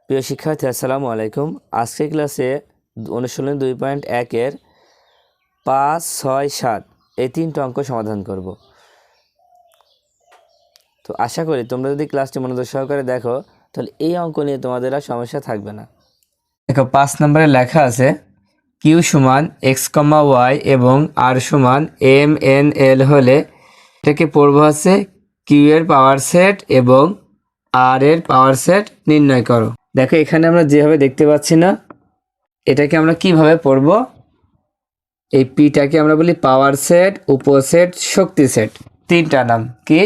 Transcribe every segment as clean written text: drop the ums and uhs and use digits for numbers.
প্রিয় শিক্ষার্থী আসসালামু আলাইকুম। আজকের ক্লাসে অনুশীলনী 2.1 এর 5, 6, 7 এই তিনটা অঙ্ক সমাধান করব। তো আশা করি তোমরা যদি ক্লাসটি মনোযোগ সহকারে দেখো তাহলে এই অঙ্ক নিয়ে তোমাদের আর সমস্যা থাকবে না। দেখো 5 নম্বরে লেখা আছে কিউ সমান এক্স কমা ওয়াই এবং আর সমান এম এন এল হলে এটাকে পড়বো আছে কিউ এর পাওয়ার সেট এবং আর এর পাওয়ার সেট নির্ণয় করো। দেখো এখানে আমরা যেভাবে দেখতে পাচ্ছি না, এটাকে আমরা কিভাবে পড়ব? এই পিটাকে আমরা বলি পাওয়ার সেট, উপসেট, শক্তি সেট। তিনটা নাম কি?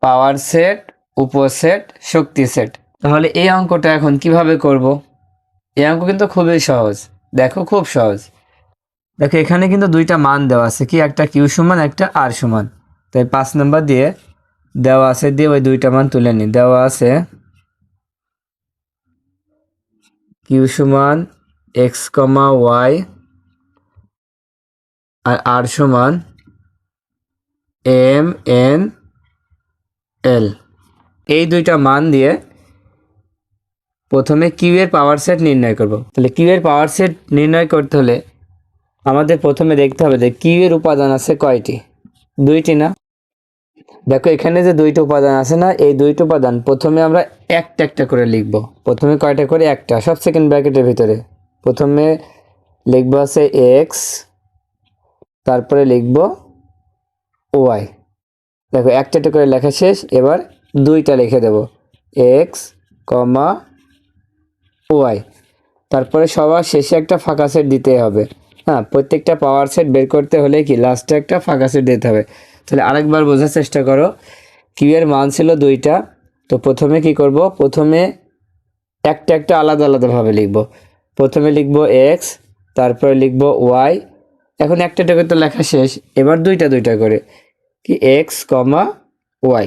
পাওয়ার সেট, উপসেট, শক্তি সেট। তাহলে এই অঙ্কটা এখন কিভাবে করব? এই অঙ্ক কিন্তু খুবই সহজ। দেখো খুব সহজ। দেখো এখানে কিন্তু দুইটা মান দেওয়া আছে, কি একটা কিউ সমান একটা আর সমান। তাই 5 নাম্বার দিয়ে দেওয়া আছে, দিয়ে ওই দুইটা মান তুলে নি। দেওয়া আছে কিউ সমান এক্স কমা ওয়াই আর আর সমান এম এন এল। এই দুইটা মান দিয়ে প্রথমে কিউ এর পাওয়ার সেট নির্ণয় করব। তাহলে কিউ এর পাওয়ার সেট নির্ণয় করতে হলে আমাদের প্রথমে দেখতে হবে যে কিউ এর উপাদান আছে কয়টি? দুইটি না? দেখো এখানে যে দুইটা উপাদান আছে না, এই দুইটা উপাদান প্রথমে আমরা একটা একটা করে লিখব। প্রথমে কয়টা করে? একটা, সব সেকেন্ড ব্র্যাকেটের ভিতরে। প্রথমে লিখব আছে এক্স, তারপরে লিখব ওয়াই। দেখো একটা একটা করে লেখা শেষ, এবার দুইটা লিখে দেব, এক্স কমা ওয়াই। তারপরে সবার শেষে একটা ফাঁকা সেট দিতে হবে। হ্যাঁ, প্রত্যেকটা পাওয়ার সেট বের করতে হলে কি লাস্টে একটা ফাঁকা সেট দিতে হবে। তাহলে আরেকবার বোঝার চেষ্টা করো। কিউ এর মান ছিল দুইটা, তো প্রথমে কি করব? প্রথমে একটা একটা আলাদা আলাদাভাবে লিখব। প্রথমে লিখব এক্স, তারপরে লিখব ওয়াই। এখন একটা একটা করে তো লেখা শেষ, এবার দুইটা দুইটা করে কি এক্স কমা ওয়াই।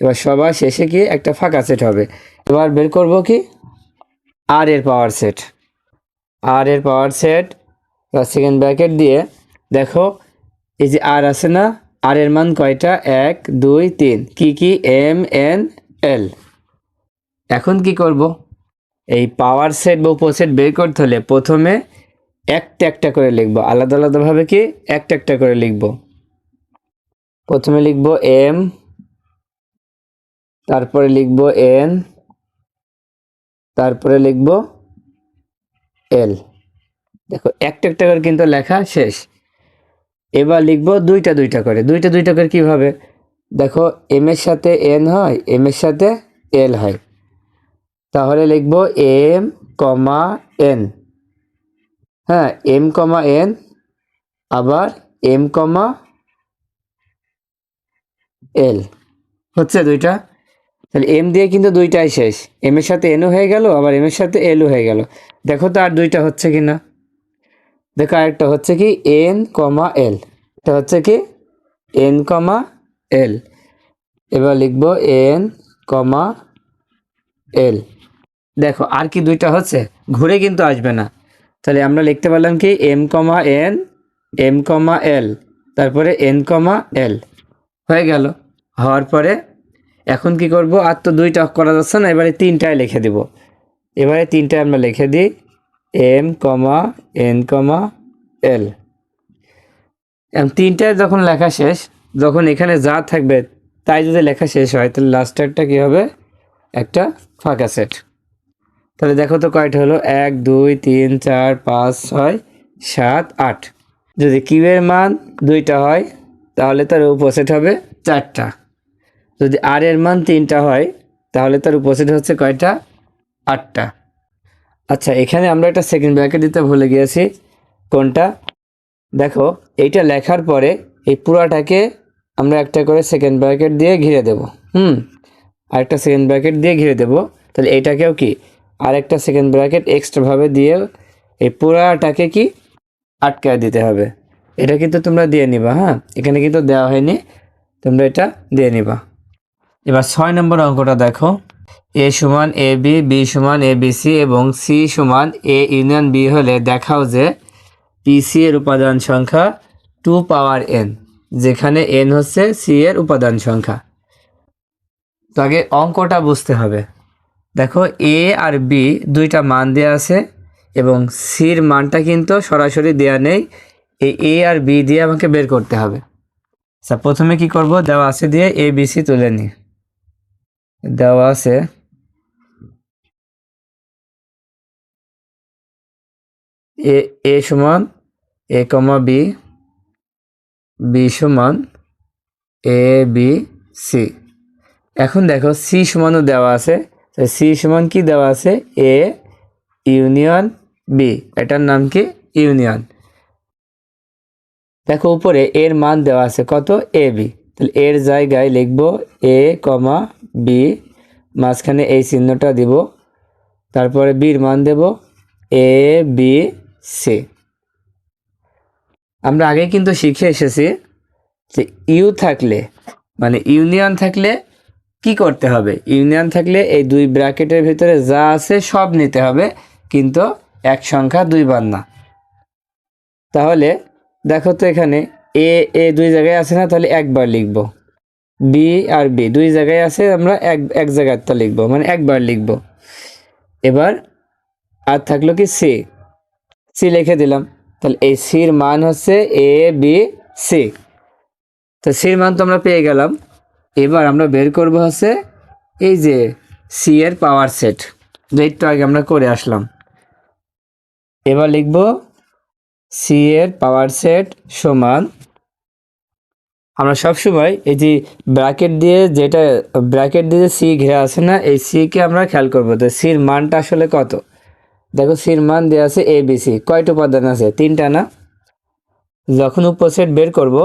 এবার সবার শেষে কি একটা ফাঁকা সেট হবে। এবার বের করব কি আর এর পাওয়ার সেট। আর এর পাওয়ার সেট সেকেন্ড ব্র্যাকেট দিয়ে দেখো এই যে আর আছে না, আর এর মান কয়টা? 1 2 3। কি কি? M N L. এখন কি করব? এই পাওয়ার সেট বা উপসেট বের করতে হলে প্রথমে একটা একটা করে লিখবো, আলাদা আলাদাভাবে কি একটা একটা করে লিখব। প্রথমে লিখব এম, তারপরে লিখব এন, তারপরে লিখব এল। দেখো একটা একটা করে কিন্তু লেখা শেষ। এবার লিখব দুইটা দুইটা করে। দুইটা দুইটা করে কিভাবে? দেখো এম এর সাথে এন হয়, এম এর সাথে এল হয়। তাহলে লিখব এম কমা এন। হ্যাঁ, এম কমা এন, আবার এম কমা এল। হচ্ছে দুইটা। তাহলে এম দিয়ে কিন্তু দুইটাই শেষ। এম এর সাথে এনও হয়ে গেল, আবার এম এর সাথে এলও হয়ে গেল। দেখো তো আর দুইটা হচ্ছে কি না? দেখো আরেকটা হচ্ছে কি এন কমা এল। এটা হচ্ছে কি এন কমা এল। এবার লিখব এন কমা এল। দেখো আর কি দুইটা হচ্ছে? ঘুরে কিন্তু আসবে না। তাহলে আমরা লিখতে পারলাম কি M comma N, M comma L, তারপরে এন কমা এল। হয়ে গেল। হওয়ার পরে এখন কি করব? আর তো দুইটা করা যাচ্ছে না, এবারে তিনটায় লিখে দিব। এবারে তিনটায় আমরা লিখে দিই এম কমা এন কমা এল। এখন তিনটায় যখন লেখা শেষ, যখন এখানে যা থাকবে তাই যদি লেখা শেষ হয়, তাহলে লাস্টেরটা কি হবে? একটা ফাঁকা সেট। তাহলে দেখো তো কয়টা হলো? 1 2 3 4 5 6 7 8। যদি কিউ এর মান দুইটা হয় তাহলে তার উপসেট হবে চারটা। যদি আর এর মান তিনটা হয় তাহলে তার উপসেট হচ্ছে কয়টা? 8টা। আচ্ছা, এখানে আমরা একটা সেকেন্ড ব্র্যাকেট দিতে ভুলে গিয়েছি। কোনটা? দেখো এইটা লেখার পরে এই পুরাটাকে আমরা একটা করে সেকেন্ড ব্র্যাকেট দিয়ে ঘিরে দেব। আরেকটা সেকেন্ড ব্র্যাকেট দিয়ে ঘিরে দেব। তাহলে এইটাকেও কি আরেকটা সেকেন্ড ব্র্যাকেট এক্সট্রাভাবে দিয়ে এই পুরাটাকে কি আটকায় দিতে হবে। এটা কিন্তু তোমরা দিয়ে নিবা। হ্যাঁ, এখানে কিন্তু দেওয়া হয়নি, তোমরা এটা দিয়ে নিবা। এবার 6 নম্বর অঙ্কটা দেখো। এ সমান এ বি, বি সমান এ বি সি এবং সি সমান এ ইউনিয়ন বি হলে দেখাও যে পি সি এর উপাদান সংখ্যা 2 পাওয়ার এন, যেখানে এন হচ্ছে সি এর উপাদান সংখ্যা। তো আগে অঙ্কটা বুঝতে হবে। দেখো এ আর বি দুইটা মান দেওয়া আছে এবং সির মানটা কিন্তু সরাসরি দেওয়া নেই, এই এ আর বি দিয়ে আমাকে বের করতে হবে। আচ্ছা, প্রথমে কি করব, দেওয়া আছে দিয়ে এ বি সি তুলে নিই। দেওয়া আছে এ সমান এ কমা বি, বি সমান এ বি সি। এখন দেখো সি সমানও দেওয়া আছে, সি সমান কি দেওয়া আছে, এ ইউনিয়ন বি, এটার নাম কি ইউনিয়ন। দেখো উপরে এর মান দেওয়া আছে কত, এ বি, তাহলে এর জায়গায় লিখব এ কমা বি, মাঝখানে এই চিহ্নটা দিব, তারপরে বির মান দেব এ বি সি। আমরা আগে কিন্তু শিখে এসেছি যে ইউ থাকলে মানে ইউনিয়ন থাকলে কি করতে হবে, ইউনিয়ন থাকলে এই দুই ব্র্যাকেটের ভিতরে যা আছে সব নিতে হবে, কিন্তু এক সংখ্যা দুইবার না। তাহলে দেখো তো এখানে এ এ দুই জায়গায় আছে না, তাহলে একবার লিখব, বি আর বি দুই জায়গায় আছে, আমরা এক জায়গায় তো লিখবো, মানে একবার লিখব। এবার আর থাকলো কি সি, সি লিখে দিলাম, তাহলে এই সির মান হচ্ছে এ বি সি। তো সির মান তো আমরা পেয়ে গেলাম। এবার আমরা বের করব হচ্ছে এই যে সি এর পাওয়ার সেট, যে একটু আগে আমরা করে আসলাম। এবার লিখব সি এর পাওয়ার সেট সমান, আমরা সবসময় এই যে ব্র্যাকেট দিয়ে যেটা ব্র্যাকেট দিয়ে সি ঘেরা আছে না, এই সি কে আমরা খেয়াল করবো, তো সির মানটা আসলে কত। দেখো সির মান দেওয়া আছে এ বি সি, কয়টা উপাদান আছে, তিনটা না। যখন উপসেট বের করব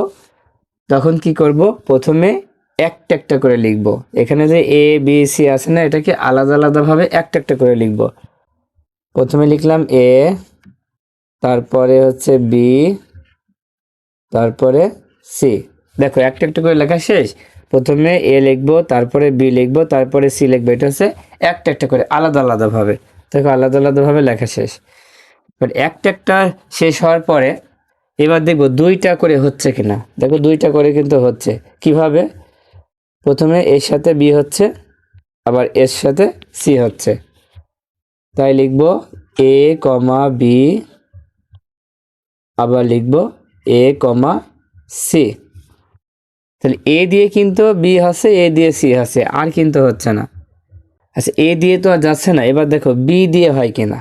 তখন কি করব, প্রথমে একটা একটা করে লিখব। এখানে যে এ বি সি আছে না, এটাকে আলাদা আলাদাভাবে একটা একটা করে লিখব। প্রথমে লিখলাম এ, তারপরে হচ্ছে বি, তারপরে সি। দেখো একটা একটা করে লেখা শেষ। প্রথমে এ লিখবো, তারপরে বি লিখবো, তারপরে সি লিখবো, এটা হচ্ছে একটা একটা করে আলাদা আলাদাভাবে। দেখো আলাদা আলাদাভাবে লেখা শেষ। বাট একটা একটা শেষ হওয়ার পরে এবার দেখবো দুইটা করে হচ্ছে কিনা। দেখো দুইটা করে কিন্তু হচ্ছে। কিভাবে, প্রথমে এর সাথে বি হচ্ছে, আবার এর সাথে সি হচ্ছে, তাই লিখবো এ কমা বি, আবার লিখবো এ কমা সি। তাহলে এ দিয়ে কিন্তু বি হচ্ছে, এ দিয়ে সি হচ্ছে, আর কিন্তু হচ্ছে না। আচ্ছা এ দিয়ে তো আর যাচ্ছে না, এবার দেখো বি দিয়ে হয় কিনা,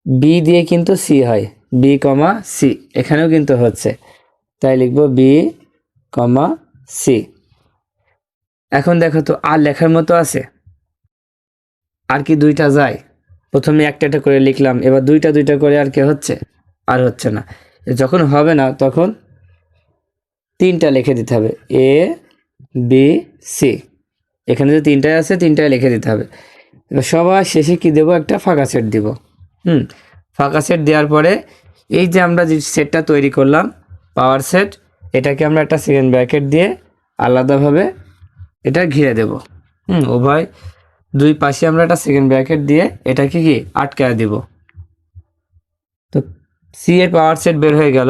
বি দিয়ে কিন্তু সি হয়, বি কমা সি, এখানেও কিন্তু হচ্ছে, তাই লিখবো বি কমা সি। এখন দেখো তো আর লেখার মতো আছে, আর কি দুইটা যায়, প্রথমে একটা একটা করে লিখলাম, এবার দুইটা দুইটা করে আর কি হচ্ছে, আর হচ্ছে না। যখন হবে না তখন তিনটা লিখে দিতে হবে, এ বি সি, এখানে যে তিনটায় আছে তিনটায় লিখে দিতে হবে। এবার সবার শেষে কি দেবো, একটা ফাঁকা সেট দিব। ফাঁকা সেট দেওয়ার পরে এই যে আমরা যে সেটটা তৈরি করলাম পাওয়ার সেট, এটাকে আমরা একটা সেকেন্ড ব্র্যাকেট দিয়ে আলাদাভাবে এটা ঘিরে দেব। উভয় দুই পাশে আমরা একটা সেকেন্ড ব্র্যাকেট দিয়ে এটাকে কি আটকায় দিব। তো সি এর পাওয়ার সেট বের হয়ে গেল।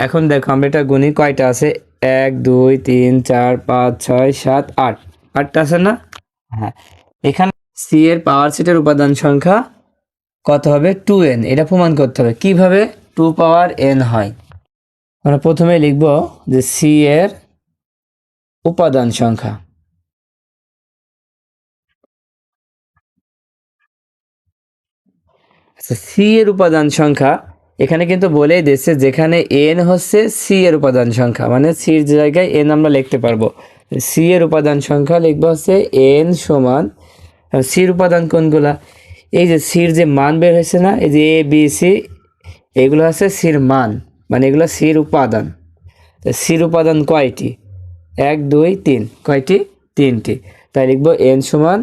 এখন দেখো আমরা এটা গুণি, কয়টা আছে, 1 2 3 4 5 6 7 8, আটটা আছে না। হ্যাঁ, এখানে সি এর পাওয়ার সেটের উপাদান সংখ্যা কত হবে, 2n। এটা প্রমাণ করতে হবে কিভাবে 2 পাওয়ার n হয়। আমরা প্রথমে লিখব যে সি এর উপাদান সংখ্যা, আচ্ছা সি এর উপাদান সংখ্যা এখানে কিন্তু বলেই দিচ্ছে, যেখানে n হচ্ছে সি এর উপাদান সংখ্যা, মানে সির জায়গায় n আমরা লিখতে পারবো। সি এর উপাদান সংখ্যা লিখবো হচ্ছে n সমান, সির উপাদান কোনগুলা, এই যে সির যে মান বের হয়েছে না, এই যে এ বি সি, এগুলো হচ্ছে সির মান, মানে এগুলো সির উপাদান। সির উপাদান কয়টি, 1 2 3, কয়টি, তিনটি, তাই লিখবো n সমান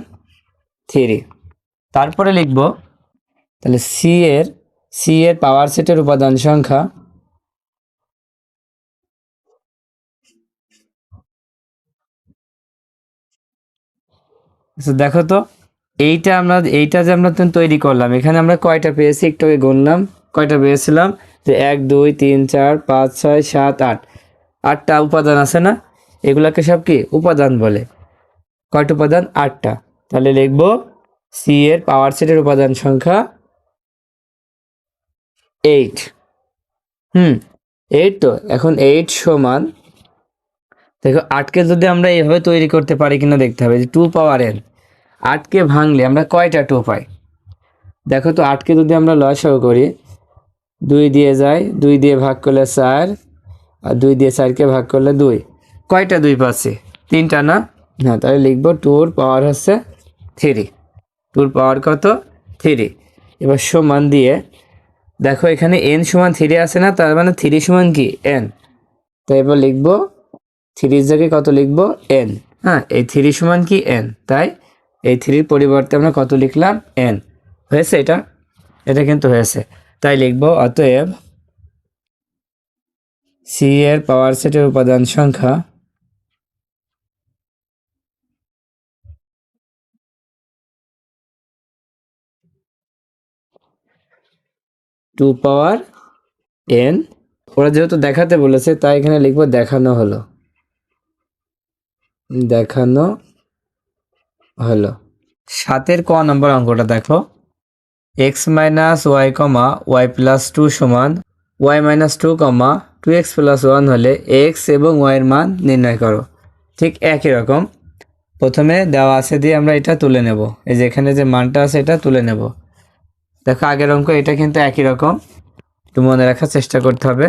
3। তারপরে লিখবো তাহলে সি এর পাওয়ার সেটের উপাদান সংখ্যা, আচ্ছা দেখো তো এইটা যে আমরা তৈরি করলাম, এখানে আমরা কয়টা পেয়েছি, একটু আগে গুনলাম, কয়টা পেয়েছিলাম, যে 1 2 3 4 5 6 7 8, আটটা উপাদান আছে না, এগুলাকে সব কি উপাদান বলে। কয়টা উপাদান, 8টা। তাহলে লিখবো সি এর পাওয়ার সেটের উপাদান সংখ্যা 8। 8 তো এখন 8 সমান, দেখো 8কে যদি আমরা এইভাবে তৈরি করতে পারি কিনা দেখতে হবে, যে 2 পাওয়ার n। 8কে ভাঙলে আমরা কয়টা 2 পাই? দেখো তো 8কে যদি আমরা লসাগু করি, 2 দিয়ে যায়, 2 দিয়ে ভাগ করলে 4, আর 2 দিয়ে 4কে ভাগ করলে 2। কয়টা 2 পাচ্ছি? 3টা না? হ্যাঁ, তাহলে লিখবো 2 পাওয়ার হচ্ছে 3। 2 পাওয়ার কত? 3। এবার সমান দিয়ে দেখো এখানে n সমান 3 আছে না, তার মানে 3 সমান কি n। তাই এবার লিখবো 3 জায়গায় কত লিখবো? n। হ্যাঁ, এই 3 সমান কি n, তাই এই 3-র পরিবর্তে আমরা কত লিখলাম? n। হয়েছে? এটা কিন্তু হয়েছে। তাই লিখবো অতএব সি এর পাওয়ার সেটের উপাদান সংখ্যা টু পাওয়ার n। ওরা যেহেতু দেখাতে বলেছে তাই এখানে লিখবো দেখানো হলো। দেখানো হলো। 7-এর ক নম্বর অঙ্কটা দেখো, x minus y comma Y plus 2 সমান ওয়াই মাইনাস 2 কমা 2x প্লাস 1 হলে এক্স এবং ওয়াইয়ের মান নির্ণয় করো। ঠিক একই রকম, প্রথমে দেওয়া আছে দিয়ে আমরা এটা তুলে নেব। এই যে এখানে যে মানটা আছে এটা তুলে নেব। দেখো আগের অঙ্ক এটা কিন্তু একই রকম, একটু মনে রাখার চেষ্টা করতে হবে।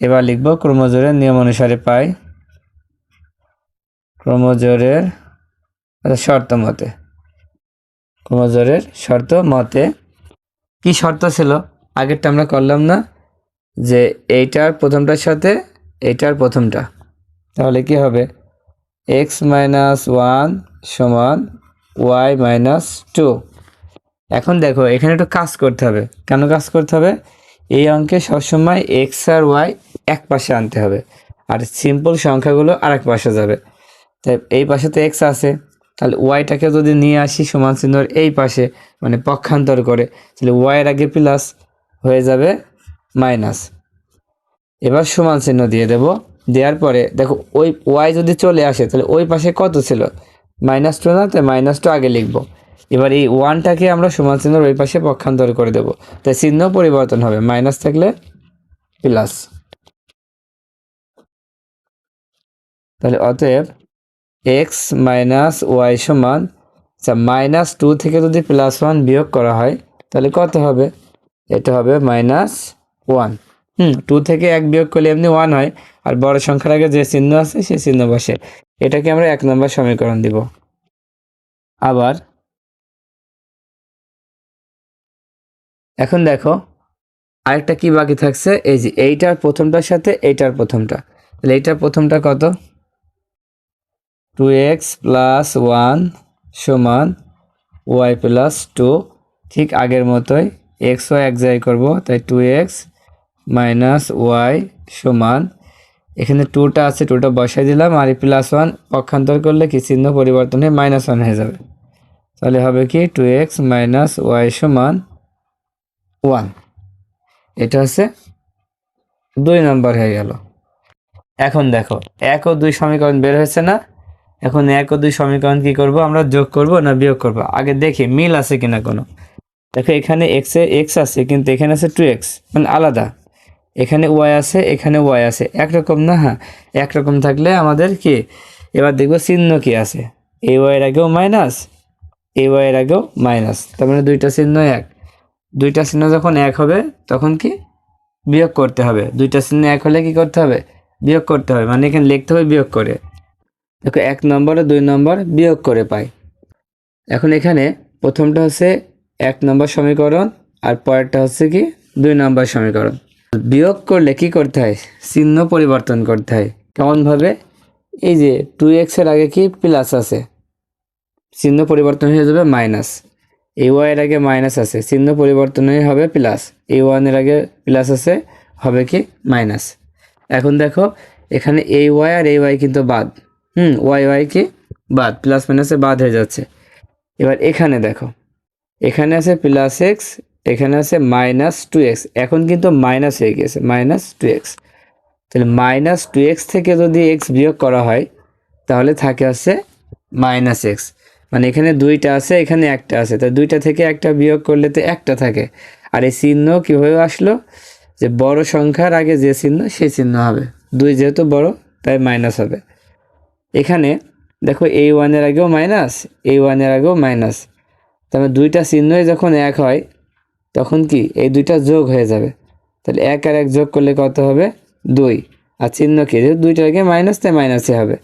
এবার লিখব ক্রমজোড়ের নিয়ম অনুসারে পাই, ক্রমজোড়ের শর্ত মতে। ক্রমজোড়ের শর্ত মতে কি শর্ত ছিল? আগেরটা আমরা করলাম না, যে এইটার প্রথমটার সাথে এইটার প্রথমটা, তাহলে কি হবে? এক্স মাইনাস 1 সমান ওয়াই মাইনাস 2। এখন দেখো এখানে একটু কাজ করতে হবে। কেন কাজ করতে হবে? এই অঙ্কে সবসময় এক্স আর ওয়াই এক পাশে আনতে হবে, আর সিম্পল সংখ্যাগুলো আরেক পাশে যাবে। তাই এই পাশে তো এক্স আছে, তাহলে ওয়াইটাকে যদি নিয়ে আসি সমান চিহ্নর এই পাশে, মানে পক্ষান্তর করে, তাহলে ওয়াইয়ের আগে প্লাস হয়ে যাবে মাইনাস। এবার সমান চিহ্ন দিয়ে দেব। দেওয়ার পরে দেখো ওই ওয়াই যদি চলে আসে তাহলে ওই পাশে কত ছিল? -2 না? তাই -2 আগে লিখব। এবার এই 1টাকে আমরা সমান চিহ্নের ওই পাশে পক্ষান্তর করে দেব, তাই চিহ্ন পরিবর্তন হবে, মাইনাস থাকলে প্লাস। তাহলে অতএব এক্স মাইনাস ওয়াই সমান, আচ্ছা -2 থেকে যদি +1 বিয়োগ করা হয় তাহলে কত হবে? এটা হবে -1। 2 থেকে 1 বিয়োগ করলে এমনি 1 হয়, আর বড় সংখ্যার আগে যে চিহ্ন আছে সেই চিহ্ন বসে। এটাকে আমরা 1 নম্বর সমীকরণ দিব। আবার এখন দেখো আরেকটা কি বাকি থাকছে, এই যে এইটার প্রথমটার সাথে এইটার প্রথমটা, তাহলে এইটার প্রথমটা কত? 2x প্লাস 1 সমান ওয়াই প্লাস 2। ঠিক আগের মতোই এক্স ওয়াই এক জায়গায় করবো, তাই 2x মাইনাস ওয়াই সমান, এখানে 2টা আছে, 2টা বসাই দিলাম, আর +1 পক্ষান্তর করলে কি চিহ্ন পরিবর্তন হয়ে -1 হয়ে যাবে। তাহলে হবে কি 2x মাইনাস ওয়াই সমান 1। এটা হচ্ছে 2 নম্বর হয়ে গেল। এখন দেখো 1 ও 2 সমীকরণ বের হয়েছে না? এখন 1 ও 2 সমীকরণ কি করব আমরা? যোগ করব না বিয়োগ করব? আগে দেখি মিল আছে কিনা কোনো। দেখো এখানে এক্স আছে, কিন্তু এখানে আছে 2x, মানে আলাদা। এখানে ওয়াই আছে, এখানে ওয়াই আছে, একরকম না? হ্যাঁ, একরকম থাকলে আমাদের কি, এবার দেখবো চিহ্ন কি আছে। এই ওয়াইয়ের আগেও মাইনাস, এই ওয়াইয়ের আগেও মাইনাস, তার মানে দুইটা চিহ্ন এক। দুইটা চিহ্ন যখন এক হবে তখন কি বিয়োগ করতে হবে। দুইটা চিহ্ন এক হলে কি করতে হবে? বিয়োগ করতে হবে, মানে এখানে লিখতে হবে বিয়োগ করে। দেখো 1 নম্বর ও 2 নম্বর বিয়োগ করে পাই। এখন এখানে প্রথমটা হচ্ছে 1 নম্বর সমীকরণ, আর পরেরটা হচ্ছে কি 2 নম্বর সমীকরণ। বিয়োগ করলে কি করতে হয়? চিহ্ন পরিবর্তন করতে হয়। কেমনভাবে? এই যে 2x এর আগে কি প্লাস আছে, চিহ্ন পরিবর্তন হয়ে যাবে মাইনাস। এই ওয়াই এর আগে মাইনাস আছে, চিহ্ন পরিবর্তন হয়ে হবে প্লাস। এই 1 এর আগে প্লাস আছে, হবে কি মাইনাস। এখন দেখো এখানে এই ওয়াই আর এই ওয়াই কিন্তু বাদ। ওয়াই কি বাদ, প্লাস মাইনাসে বাদ হয়ে যাচ্ছে। এবার এখানে দেখো, এখানে আছে +x, এখানে আছে -2x, এখন কিন্তু মাইনাস হয়ে গেছে, -2x। তাহলে -2x থেকে যদি x বিয়োগ করা হয় তাহলে থাকে আছে -x। মানে এখানে দুইটা আছে, এখানে একটা আছে, তো দুইটা থেকে একটা বিয়োগ করলে তো একটা থাকে। আর এই চিহ্ন কীভাবে আসলো, যে বড় সংখ্যার আগে যে চিহ্ন সেই চিহ্ন হবে, 2 যেহেতু বড় তাই মাইনাস হবে। এখানে দেখো এই 1-এর আগেও মাইনাস, এই 1-এর আগেও মাইনাস, তাহলে দুইটা চিহ্নই যখন এক হয় তখন কি এই দুইটা যোগ হয়ে যাবে। তাহলে 1 আর 1 যোগ করলে কত হবে, 2। আর চিহ্ন কি, যেহেতু দুইটার আগে মাইনাস তাই মাইনাসই হবে।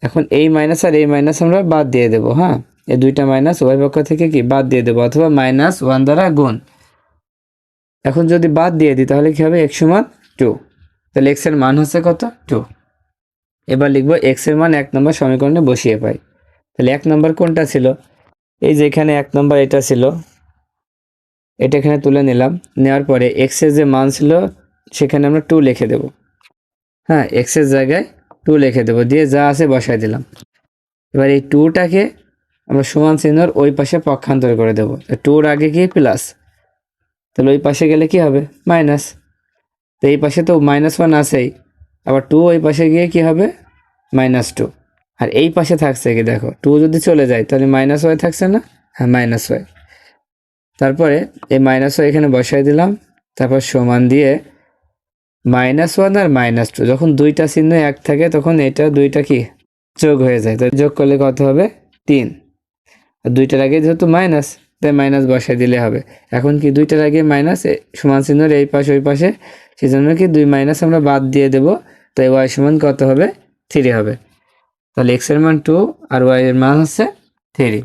এখন এই মাইনাস আর এই মাইনাস আমরা বাদ দিয়ে দেবো। হ্যাঁ, এই দুইটা মাইনাস উভয় পক্ষ থেকে কি বাদ দিয়ে দেবো, অথবা -1 দ্বারা গুণ। এখন যদি বাদ দিয়ে দিই তাহলে কি হবে, x সমান 2। তাহলে x এর মান হচ্ছে কত, 2। এবার লিখবো x এর মান 1 নম্বর সমীকরণে বসিয়ে পাই। তাহলে 1 নম্বর কোনটা ছিল, এই যে এখানে 1 নম্বর এটা ছিল, এটা এখানে তুলে নিলাম। নেওয়ার পরে x এর যে মান ছিল সেখানে আমরা 2 লিখে দেব। হ্যাঁ, x এর জায়গায় 2 লিখে দেব, দিয়ে যা আছে বসাই দিলাম। এবার এই 2টাকে আমরা সমান চিহ্নর ওই পাশে পক্ষান্তর করে দেবো। 2-র আগে কি প্লাস, তাহলে ওই পাশে গেলে কি হবে, মাইনাস। তো এই পাশে তো -1 আছেই, আবার 2 ওই পাশে গিয়ে কি হবে, -2। আর এই পাশে থাকছে কি, দেখো 2 যদি চলে যায় তাহলে -y থাকছে না, হ্যাঁ -y। তারপরে এই -y এখানে বসাই দিলাম, তারপর সমান দিয়ে -1 আর -2, যখন দুইটা চিহ্ন এক থাকে তখন এটা দুইটা কি যোগ হয়ে যায়, তো যোগ করলে কত হবে, 3। আর দুইটার আগে যেহেতু মাইনাস তাই মাইনাস বসাই দিলে হবে। এখন কি দুইটার আগে মাইনাস, সমান চিহ্নের এই পাশে ওই পাশে, সেই জন্য কি 2 মাইনাস আমরা বাদ দিয়ে দেব। তো y সমান কত হবে, 3 হবে। তাহলে x এর মান 2 আর y এর মান হচ্ছে 3।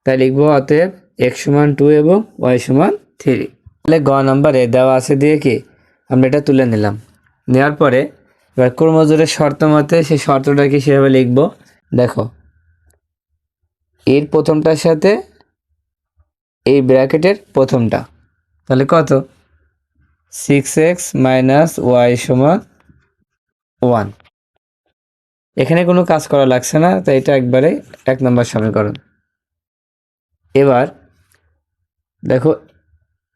তাই লিখবো অতএব x সমান 2 এবং y সমান 3। তাহলে গ নম্বরে দেওয়া আছে দিয়ে কি আমরা এটা তুলে নিলাম। নেওয়ার পরে এবার ক্রমজোড়ের শর্ত মতে সেই শর্তটা কি সেভাবে লিখবো। দেখো, এর প্রথমটার সাথে এই ব্র্যাকেটের প্রথমটা, তাহলে কত, 6x - y সমান 1। এখানে কোনো কাজ করা লাগছে না, তাই এটা একবারে 1 নম্বর সমীকরণ। এবার দেখো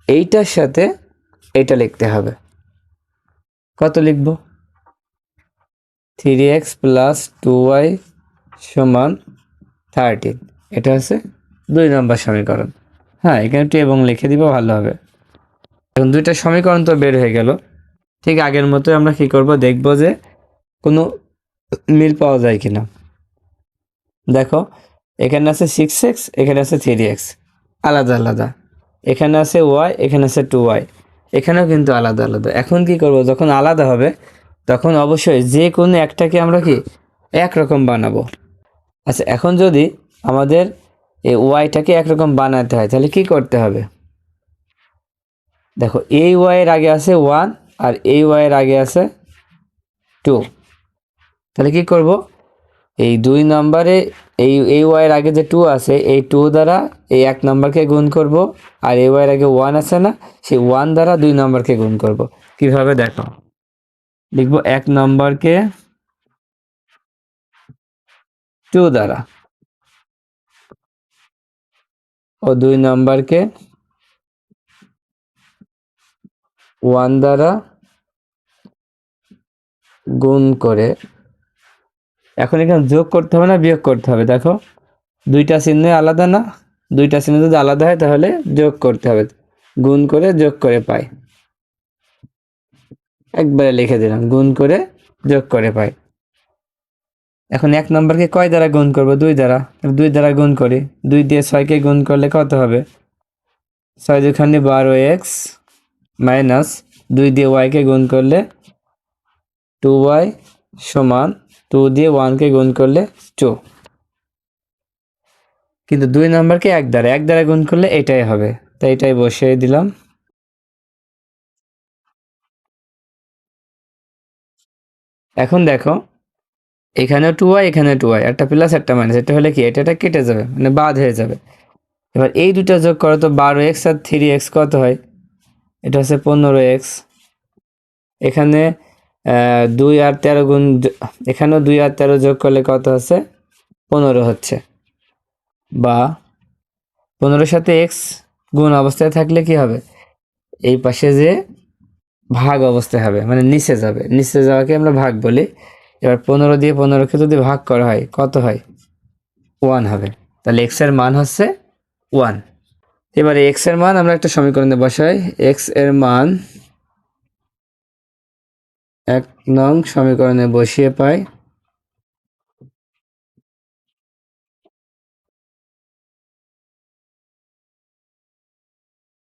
এইটার সাথে এটা লিখতে হবে, কত লিখব, 3x + 2y সমান 13। এটা হচ্ছে 2 নম্বর সমীকরণ। হ্যাঁ, এখানে একটু এবং লিখে দিব, ভালো হবে। এখন দুইটা সমীকরণ তো বের হয়ে গেল। ঠিক আগের মতোই আমরা কি করব, দেখব যে কোনো মিল পাওয়া যায় কিনা। দেখো এখানে আছে 6x, এখানে আছে 3x, আলাদা আলাদা। এখানে আছে y, এখানে আছে 2y, এখানেও কিন্তু আলাদা আলাদা। এখন কি করব, যখন আলাদা হবে তখন অবশ্যই যে কোনো একটাকে আমরা কি একরকম বানাবো। আচ্ছা, এখন যদি আমাদের এই ওয়াইটাকে একরকম বানাতে হয় তাহলে কি করতে হবে। দেখো এই ওয়াই এর আগে আছে 1 আর এই ওয়াই এর আগে আছে 2। তাহলে কি করব, এই 2 নম্বরে এই ওয়াই এর আগে যে 2 আছে এই 2 দ্বারা এই 1 নম্বরকে গুণ করব, আর এই ওয়াই এর আগে 1 আছে না, সেই 1 দ্বারা 2 নম্বরকে গুণ করব। কিভাবে দেখো, লিখব 1 নম্বরকে 2 দ্বারা ও 2 নম্বরকে 1 দ্বারা গুণ করে। এখন এখানে যোগ করতে হবে না বিয়োগ করতে হবে, দেখো দুইটা চিহ্ন আলাদা না, দুইটা চিহ্ন যদি আলাদা হয় তাহলে যোগ করতে হবে, গুণ করে যোগ করে পাই। একবারে লিখে দিলাম, গুণ করে যোগ করে পাই। এখন 1 নম্বরকে কয় দ্বারা গুণ করব, 2 দ্বারা। 2 দ্বারা গুণ করি, 2 দিয়ে 6কে গুণ করলে কত হবে, 6 2 12x মাইনাস 2 দিয়ে y-কে গুণ করলে 2y সমান 2 দিয়ে 1-কে গুণ করলে 2। কিন্তু 2 নম্বরকে 1 দ্বারা গুণ করলে এটাই হবে, তাই এটাই বসিয়ে দিলাম। এখন দেখো এখানেও 2y, এখানে 2y, একটা প্লাস একটা মাইনাস, এটা হলে কি এটা কেটে যাবে, মানে বাদ হয়ে যাবে। এবার এই দুটো যোগ করো তো 12x আর 3x কত হয়, এটা হচ্ছে 15x। এখানে 2 আর 13 গুণ, এখানেও 2 আর 13 যোগ করলে কত হচ্ছে, 15 হচ্ছে। বা 15-এর সাথে x গুণ অবস্থায় থাকলে কি হবে, এই পাশে যে ভাগ অবস্থায় হবে, মানে নিচে যাবে, নিচে যাওয়াকে আমরা ভাগ বলি। এবার 15 দিয়ে 15কে যদি ভাগ করা হয় কত হয়, 1 হবে। তাহলে এক্স এর মান হচ্ছে 1। এবারে এক্স এর মান আমরা একটা সমীকরণে বসাই। এক্স এর মান 1 নং সমীকরণে বসিয়ে পাই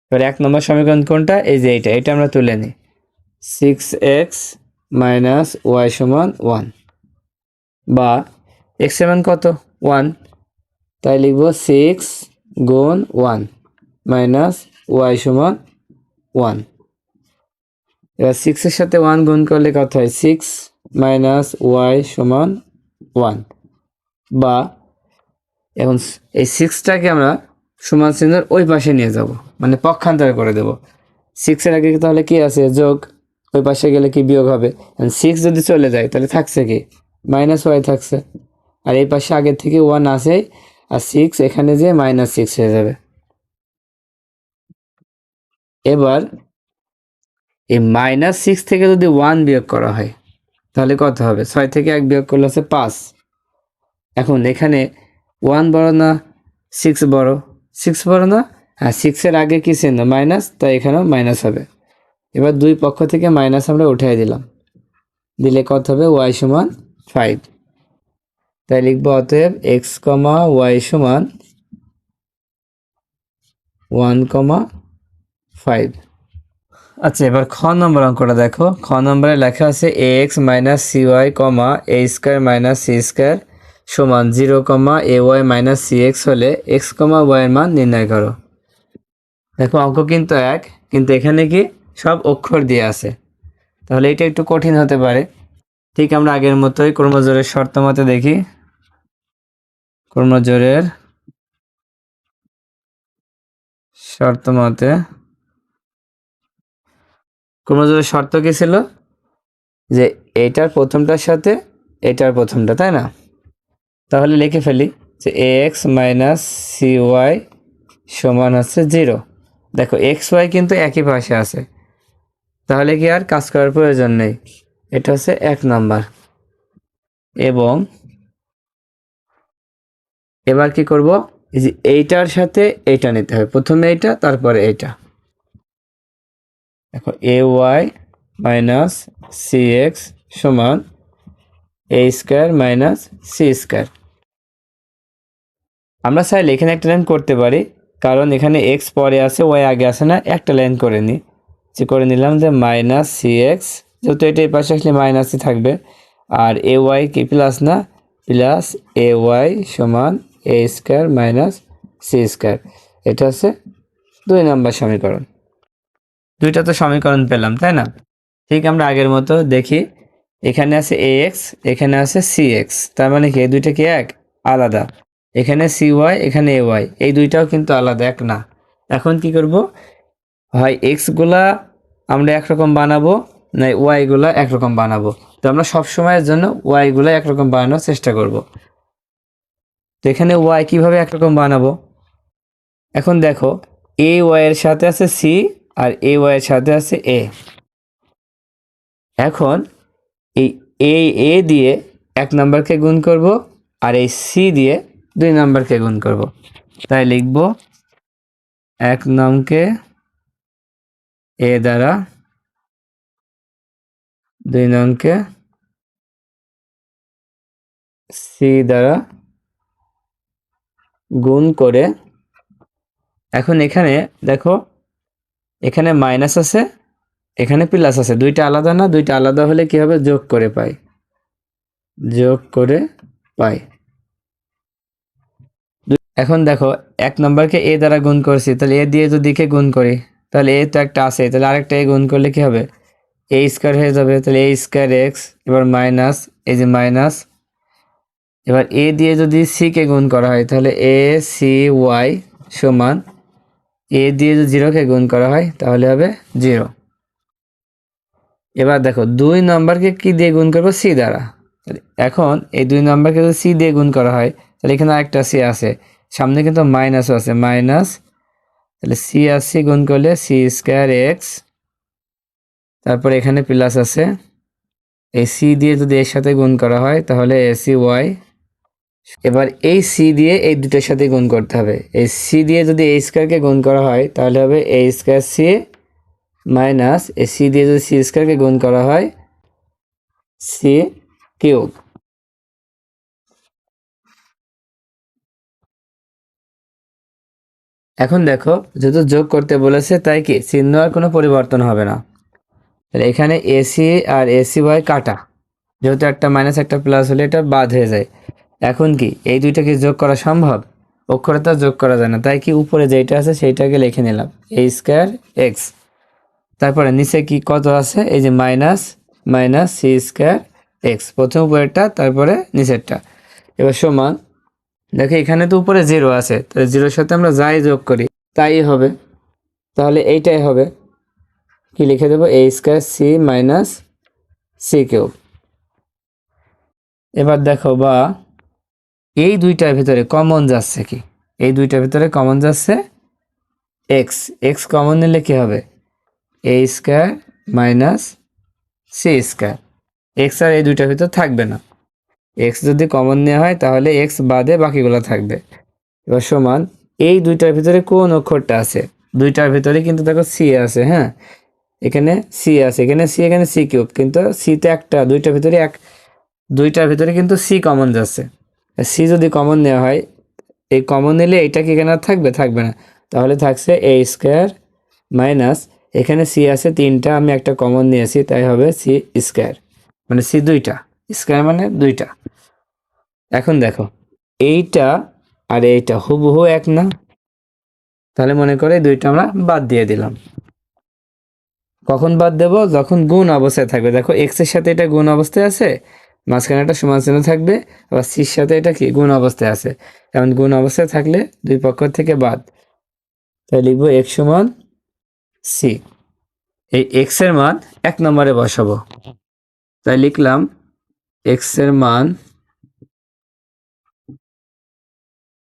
এবার 1 নম্বর সমীকরণ কোনটা? এই যে এটা আমরা তুলে নিই। 6x মাইনাস ওয়াই সমান 1, বা এক্স এর মান কত? 1, তাই লিখব 6 গুণ 1 মাইনাস ওয়াই সমান 1। এবার 6 এর সাথে 1 গুণ করলে কত হয়? 6 মাইনাস ওয়াই সমান 1, বা এখন এই 6টাকে আমরা সমান চিহ্নের ওই পাশে নিয়ে যাব, মানে পক্ষান্তর করে দেব। 6 এর আগে তাহলে কি আছে? যোগ। ওই পাশে গেলে কি বিয়োগ হবে? 6 যদি চলে যায় তাহলে থাকছে কি? মাইনাস ওয়াই থাকছে। আর এই পাশে আগের থেকে 1 আছে, আর 6 এখানে যে -6 হয়ে যাবে। এবার এই -6 থেকে যদি 1 বিয়োগ করা হয় তাহলে কত হবে? 6 থেকে 1 বিয়োগ করলে হচ্ছে 5। এখন এখানে 1 বড় না 6 বড়? 6 বড় না? হ্যাঁ, 6 এর আগে কি চিহ্ন? মাইনাস, তাই এখানেও মাইনাস হবে। এবার দুই পক্ষ থেকে মাইনাস আমরা উঠিয়ে দিলাম, দিলে কত হবে? ওয়াই সমান 5। তাই লিখবো অতএব এক্স কমা ওয়াই সমান 1,5। আচ্ছা, এবার খ নম্বর অঙ্কটা দেখো। খ নম্বরে লেখা আছে এ x minus C y comma এ স্কোয়ার মাইনাস সি স্কোয়ার সমান 0, A Y minus C x হলে এক্স কমা ওয়াই এর মান নির্ণয় করো। দেখো অঙ্ক কিন্তু এক, কিন্তু এখানে কি সব অক্ষর দিয়ে আছে, তাহলে এটা একটু কঠিন হতে পারে। ঠিক আমরা আগের মতোই ক্রমজোরের শর্ত মতে দেখি। ক্রমজোরের শর্ত মতে, ক্রমজোরের শর্ত কি ছিল? যে এটার প্রথমটার সাথে এটার প্রথমটা, তাই না? তাহলে লিখে ফেলি যে এ এক্স মাইনাস সি ওয়াই সমান হচ্ছে 0। দেখো এক্স ওয়াই কিন্তু একই পাশে আছে, তাহলে কি আর কাজ করার প্রয়োজন নেই। এটা হচ্ছে 1 নাম্বার। এবং এবার কি করব? এই যে এইটার সাথে এইটা নিতে হবে, প্রথমে এইটা তারপরে এইটা। দেখো A Y minus C x সমান এ স্কোয়ার মাইনাস সি স্কোয়ার। আমরা চাইলে এখানে একটা লাইন করতে পারি, কারণ এখানে এক্স পরে আছে ওয়াই আগে আছে না। একটা লাইন করে নিই, যে করে নিলাম যে মাইনাস সি এক্স, যেহেতু এটা এই পাশে আসলে মাইনাসই থাকবে, আর এ ওয়াই কি প্লাস না? প্লাস এ ওয়াই সমান এ স্কোয়ার মাইনাস সি স্কোয়ার। এটা হচ্ছে 2 নম্বর সমীকরণ। দুইটা তো সমীকরণ পেলাম, তাই না? ঠিক আমরা আগের মতো দেখি, এখানে আছে এ এক্স, এখানে আছে সি এক্স, তার মানে কি এই দুইটা কি এক? আলাদা। এখানে সি ওয়াই, এখানে এ ওয়াই, এই দুইটাও কিন্তু আলাদা, এক না। এখন কি করব? হয় এক্স গুলা আমরা একরকম বানাবো, না ওয়াই গুলা একরকম বানাবো। তো আমরা সব সময়ের জন্য ওয়াই গুলা একরকম বানানোর চেষ্টা করব। তো এখানে ওয়াই কিভাবে একরকম বানাবো? এখন দেখো এ ওয়াই এর সাথে আছে সি, আর এ ওয়াই এর সাথে আছে এ। এখন এই এ দিয়ে 1 নাম্বারকে গুণ করব, আর এই সি দিয়ে 2 নাম্বারকে গুণ করব। তাই লিখব 1 নংকে এ দ্বারা, 2 নংকে সি দ্বারা গুণ করে। এখন এখানে দেখো, এখানে মাইনাস আছে, এখানে প্লাস আছে, দুইটা আলাদা না? দুইটা আলাদা হলে কি হবে? যোগ করে পাই, যোগ করে পাই। এখন দেখো 1 নাম্বারকে এ দ্বারা গুণ করছি, তাহলে এ দিয়ে যদি কে গুণ করি, তাহলে এ তো একটা আছে, তাহলে আরেকটা এ গুণ করলে কি হবে? এ স্কোয়ার হয়ে যাবে, তাহলে এ স্কোয়ার এক্স। এবার মাইনাস, এই যে মাইনাস। এবার এ দিয়ে যদি সি কে গুণ করা হয় তাহলে এ সি ওয়াই সমান, এ দিয়ে যদি 0 কে গুণ করা হয় তাহলে হবে 0। এবার দেখো 2 নম্বরকে কি দিয়ে গুণ করবো? সি দ্বারা। এখন এই 2 নম্বরকে যদি সি দিয়ে গুণ করা হয় তাহলে এখানে আরেকটা সি আছে, সামনে কিন্তু মাইনাসও আছে, মাইনাস। তাহলে সি আর সি গুণ করলে সি স্কোয়ার এক্স, তারপর এখানে প্লাস আছে। এই সি দিয়ে যদি এর সাথে গুণ করা হয় তাহলে এ সি ওয়াই এবার এই সি দিয়ে এই দুটোর সাথে গুণ করতে হবে। এই সি দিয়ে যদি এ স্কোয়ারকে গুণ করা হয় তাহলে হবে এ স্কোয়ার সি মাইনাস এই সি দিয়ে যদি সি স্কোয়ারকে গুণ করা হয় সি কিউব। এখন দেখো যেহেতু যোগ করতে বলেছে তাই কি চিহ্ন আর কোনো পরিবর্তন হবে না। তাহলে এখানে এসি আর এসি ওয়াই কাটা, যেহেতু একটা মাইনাস একটা প্লাস হলে এটা বাদ হয়ে যায়। এখন কি এই দুইটাকে যোগ করা সম্ভব? অক্ষরে তো যোগ করা যায় না, তাই কি উপরে যেটা আছে সেইটাকে লিখে নিলাম এ স্কোয়ার এক্স। তারপরে নিচে কি কত আছে? এই যে minus minus C square X, প্রথম উপরেরটা তারপরে নিচেরটা। এবার সমান, দেখো এখানে তো উপরে জিরো আছে, তাহলে জিরোর সাথে আমরা যাই যোগ করি তাই হবে। তাহলে এইটাই হবে, কি লিখে দেবো A square C minus C cube. এবার দেখো বা এই দুইটার ভিতরে কমন যাচ্ছে কি? এই দুইটার ভিতরে কমন যাচ্ছে এক্স। এক্স কমন নিলে কি হবে? A square minus C square. X আর এই দুইটার ভিতর থাকবে না। এক্স যদি কমন নেওয়া হয় তাহলে এক্স বাদে বাকিগুলো থাকবে। এবার সমান এই দুইটার ভিতরে কোন অক্ষরটা আছে? দুইটার ভিতরে কিন্তু দেখো সি আছে, হ্যাঁ এখানে সি আছে, এখানে সি, এখানে সি কিউব, কিন্তু সিতে একটা, দুইটার ভিতরে দুইটার ভিতরে কিন্তু সি কমন যাচ্ছে। সি যদি কমন নেওয়া হয়, এই কমন নিলে এইটা কি এখানে আর থাকবে? থাকবে না। তাহলে থাকছে এ স্কোয়ার মাইনাস, এখানে সি আছে তিনটা, আমি একটা কমন নিয়েছি তাই হবে সি স্কোয়ার, মানে সি দুইটা, স্কোয়ার মানে দুইটা। এখন দেখো এইটা আর এইটা হুবহু এক না? তাহলে মনে করে দুইটা আমরা বাদ দিয়ে দিলাম। কখন বাদ দেব? যখন গুণ অবস্থায় থাকবে। দেখো এক্স এর সাথে এটা গুণ অবস্থায় আছে, মাঝখানে একটা সমান চিহ্ন থাকবে, আবার সির সাথে এটা কি গুণ অবস্থায় আছে। এমন গুণ অবস্থায় থাকলে দুই পক্ষ থেকে বাদ, তাই লিখবো এক্স সমান সি। এই এক্স এর মান 1 নম্বরে বসাবো, তাই লিখলাম এক্স এর মান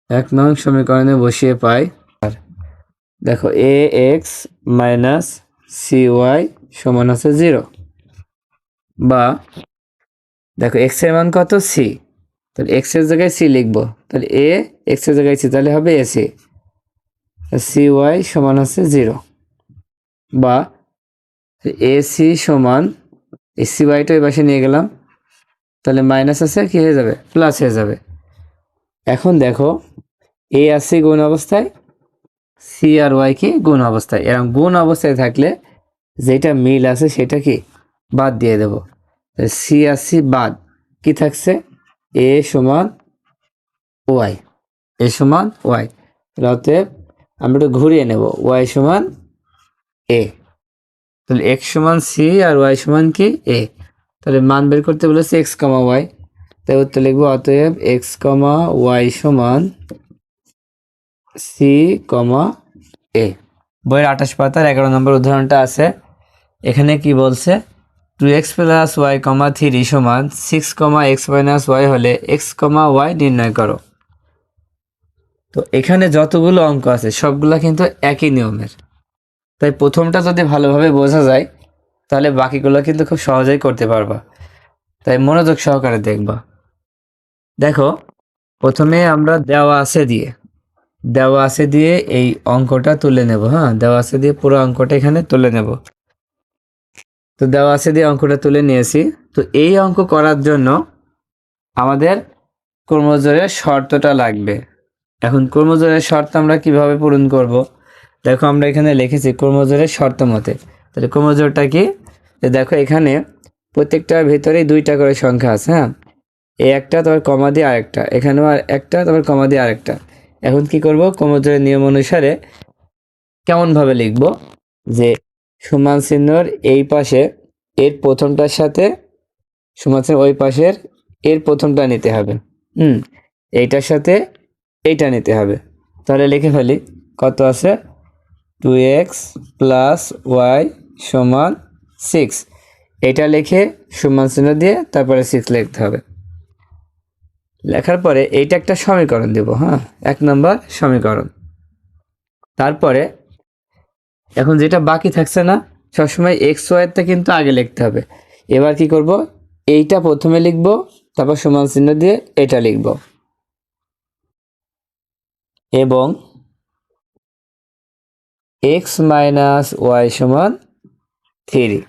1 নং সমীকরণে বসিয়ে পাই। দেখো এ এক্স মাইনাস সি ওয়াই সমান আছে 0, বা দেখো এক্স এর মান কত? সি, তাহলে এক্স এর জায়গায় সি লিখবো, তাহলে এ এক্স এর জায়গায় সি, তাহলে হবে এসি। সি ওয়াই সমান আছে 0, বা এসি সমান এসি ওয়াইটা এই পাশে নিয়ে গেলাম, তাহলে মাইনাস আছে কি হয়ে যাবে? প্লাস হয়ে যাবে। এখন দেখো এ আর সি গুণ অবস্থায়, সি আর ওয়াই কি গুণ অবস্থায়। এরকম গুণ অবস্থায় থাকলে যেটা মিল আছে সেটা কি বাদ দিয়ে দেব। সি আর সি বাদ, কি থাকছে? এ সমান ওয়াই, এ সমান ওয়াই। অতএব আমরা একটু ঘুরিয়ে নেব, ওয়াই সমান এ। তাহলে এক্স সমান সি আর ওয়াই সমান কি এ। তাহলে মান বের করতে বলেছে এক্স কমা ওয়াই, তাই উত্তর লিখবো অতএব এক্স কমা ওয়াই সমান সি কমা এ। বইয়ের 28 পাতার 11 নম্বর উদাহরণটা আছে। এখানে কি বলছে? 2x প্লাস ওয়াই কমা 3 সমান 6 কমা এক্স মাইনাস ওয়াই হলে এক্স কমা ওয়াই নির্ণয় করো। তো এখানে যতগুলো অঙ্ক আছে সবগুলা কিন্তু একই নিয়মের, তাই প্রথমটা যদি ভালোভাবে বোঝা যায় তাহলে বাকিগুলো কিন্তু খুব সহজেই করতে পারবা। তাই মনোযোগ সহকারে দেখবা। দেখো প্রথমে আমরা দেওয়া আছে দিয়ে এই অঙ্কটা তুলে নেব। হ্যাঁ, দেওয়া আছে দিয়ে পুরো অঙ্কটা এখানে তুলে নেব। তো দেওয়া আছে দিয়ে অঙ্কটা তুলে নিয়েছি। তো এই অঙ্ক করার জন্য আমাদের ক্রমজোড়ের শর্তটা লাগবে। এখন ক্রমজোড়ের শর্ত আমরা কিভাবে পূরণ করব? দেখো আমরা এখানে লিখেছি ক্রমজোড়ের শর্ত মতে। তাহলে ক্রমজোড়টা কি? দেখো এখানে প্রত্যেকটার ভিতরেই 2টা করে সংখ্যা আছে। হ্যাঁ, এই একটা, তারপর কমা দিয়ে আরেকটা, এখানেও আর একটা, তারপর কমা দিয়ে আরেকটা। এখন কি করব? ক্রমজোড়ের নিয়ম অনুসারে কেমনভাবে লিখব? যে সমান চিহ্নর এই পাশে এর প্রথমটার সাথে সমান চিহ্ন ওই পাশের এর প্রথমটা নিতে হবে। এইটার সাথে এইটা নিতে হবে। তাহলে লিখে ফেলি, কত আছে? 2x প্লাস ওয়াই সমান 6। এটা লিখে সমান চিহ্ন দিয়ে তারপরে 6 লিখতে হবে। লেখার পরে এইটা একটা সমীকরণ দেব। হ্যাঁ, 1 নম্বর সমীকরণ। তারপরে এখন যেটা বাকি থাকছে না, সবসময় এক্স ওয়াইটা কিন্তু আগে লিখতে হবে। এবার কি করব? এইটা প্রথমে লিখব, তারপর সমান চিহ্ন দিয়ে এটা লিখব। এবং এক্স মাইনাস ওয়াই সমান 3।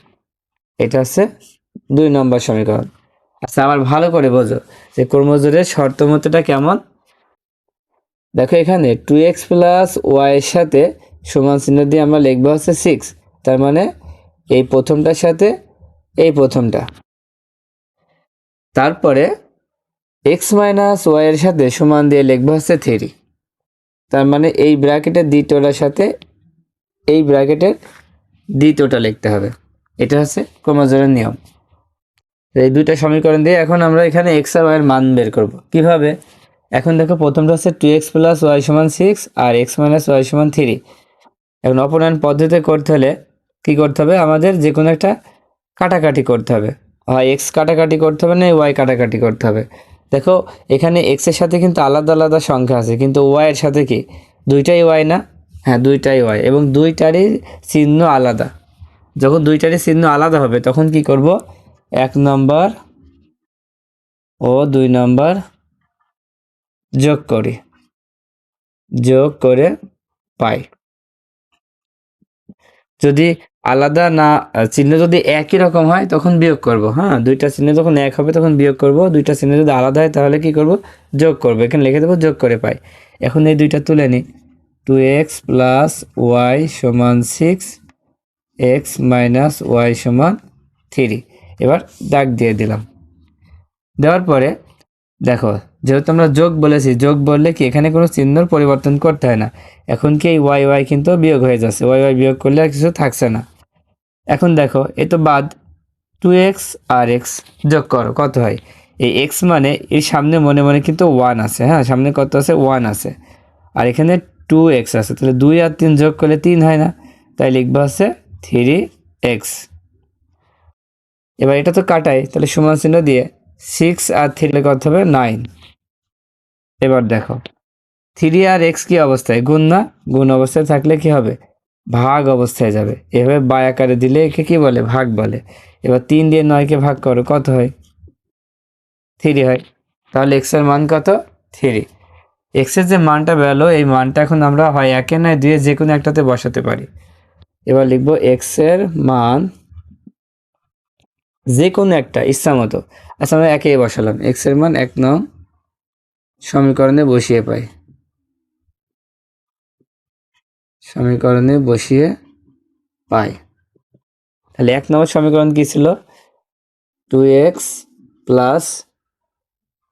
এটা হচ্ছে 2 নম্বর সমীকরণ। আচ্ছা, আবার ভালো করে বোঝো যে ক্রমজোড়ের শর্তমতটা কেমন। দেখো এখানে 2x প্লাস ওয়াই এর সাথে সমান চিহ্ন দিয়ে আমরা লিখবো হচ্ছে 6। তার মানে এই প্রথমটার সাথে এই প্রথমটা, তারপরে এক্স মাইনাস ওয়াই এর সাথে সমান দিয়ে লিখবো হচ্ছে 3। তার মানে এই ব্র্যাকেটের দ্বিতীয়টার সাথে এই ব্র্যাকেটের দ্বিতীয়টা লিখতে হবে। এটা হচ্ছে ক্রমজোড়ের নিয়ম। এই দুইটা সমীকরণ দিয়ে এখন আমরা এখানে এক্স আর ওয়াই এর মান বের করব কিভাবে। এখন দেখো প্রথমটা হচ্ছে 2x প্লাস ওয়াই সমান 6 আর এক্স মাইনাস ওয়াই সমান 3। এখন অপনয়ন পদ্ধতিতে করতে হলে কি করতে হবে, আমাদের যে কোনো একটা কাটাকাটি করতে হবে। হয় এক্স কাটাকাটি করতে হবে না ওয়াই কাটাকাটি করতে হবে। দেখো এখানে এক্স এর সাথে কিন্তু আলাদা আলাদা সংখ্যা আছে, কিন্তু ওয়াই এর সাথে কি দুইটাই ওয়াই না? হ্যাঁ, দুইটাই ওয়াই এবং দুইটারই চিহ্ন আলাদা। যখন দুইটারই চিহ্ন আলাদা হবে তখন কি করব, 1 নম্বর ও 2 নম্বর যোগ করে পাই। যদি আলাদা না, চিহ্ন যদি একই রকম হয় তখন বিয়োগ করব। হ্যাঁ, দুইটা চিহ্ন যখন এক হবে তখন বিয়োগ করব, দুইটা চিহ্ন যদি আলাদা হয় তাহলে কি করব, যোগ করব। এখানে লিখে দেবো যোগ করে পাই। এখন এই দুইটা তুলে নিই, 2x প্লাস ওয়াই সমান 6, এক্স মাইনাস ওয়াই সমান 3। এবার দাগ দিয়ে দিলাম। দেওয়ার পরে দেখো যেহেতু আমরা যোগ বলেছি, যোগ বললে কি এখানে কোনো চিহ্নর পরিবর্তন করতে হয় না। এখন কি এই ওয়াই ওয়াই কিন্তু বিয়োগ হয়ে যাচ্ছে, ওয়াই ওয়াই বিয়োগ করলে আর কিছু থাকছে না। এখন দেখো এ তো বাদ, 2x আর এক্স যোগ করো, কত হয়? এই এক্স মানে এর সামনে মনে মনে কিন্তু 1 আছে। হ্যাঁ, সামনে কত আছে? 1 আছে। আর এখানে 2x আছে, তাহলে 2 আর 3 যোগ করলে 3 হয় না, তাই লিখবো হচ্ছে 3x। এবার এটা তো কাটাই, তাহলে সমান চিহ্ন দিয়ে 6 আর 3 কত হবে? 9। এবার দেখো 3 আর x কি অবস্থায়? গুণ না? গুণ অবস্থায় থাকলে কি হবে? ভাগ অবস্থায় যাবে। এভাবে বাই আকারে দিলে একে কি বলে? ভাগ বলে। এবার 3 দিয়ে 9কে ভাগ করো, কত হয়? 3 হয়। তাহলে x এর মান কত? 3। x এর যে মানটা বেরোলো এই মানটা এখন আমরা হয় 1 নয় 2 যে কোনো একটাতে বসাতে পারি। এবার লিখবো x এর মান যে কোনো একটা ইচ্ছা মতো। আচ্ছা, আমরা 1 বসালাম। x এর মান 1 নং সমীকরণে বসিয়ে পাই। সমীকরণে বসিয়ে পাই। তাহলে 1 নম্বর সমীকরণ কি ছিল? 2x প্লাস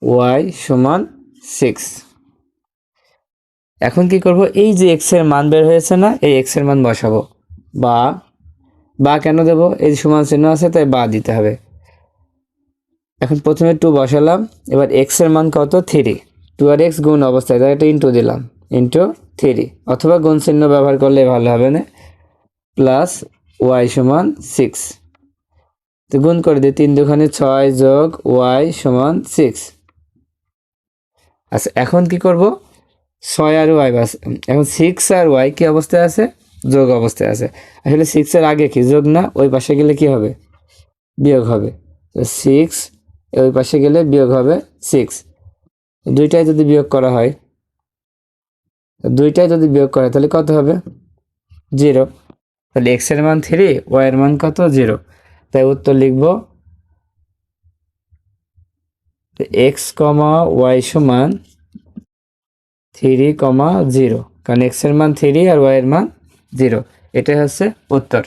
ওয়াই সমান 6। এখন কি করব, এই যে x এর মান বের হয়েছে না, এই x এর মান বসাবো। বা কেন দেব? এই সমান চিহ্ন আছে তাই বা দিতে হবে। এখন প্রথমে 2 বসালাম, এবার x এর মান কত? 3। 2 আর x গুণ অবস্থায়, তাই একটা ইন্টু দিলাম, ইন্টু 3, অথবা গুণ চিহ্ন ব্যবহার করলে ভালো হবে না। প্লাস ওয়াই সমান 6, তো গুণ করে দিই, 3 দুখানে 6 যোগ ওয়াই সমান 6। আচ্ছা, এখন কি করব, 6 আর ওয়াই বাস, এখন 6 আর ওয়াই কি অবস্থায় আছে? যোগ অবস্থায় আছে। আসলে 6 এর আগে কি যোগ না? ওই পাশে গেলে কি হবে? বিয়োগ হবে। তো 6 ওই পাশে গেলে বিয়োগ হবে 6। দুইটাই যদি বিয়োগ করা হয়, তাহলে কত হবে? 0। তাহলে x এর মান 3, y এর মান কত? 0। তাই উত্তর লিখব x, y সমান 3, 0, কারণ x এর মান 3 আর y এর মান 0। এটাই হচ্ছে উত্তর।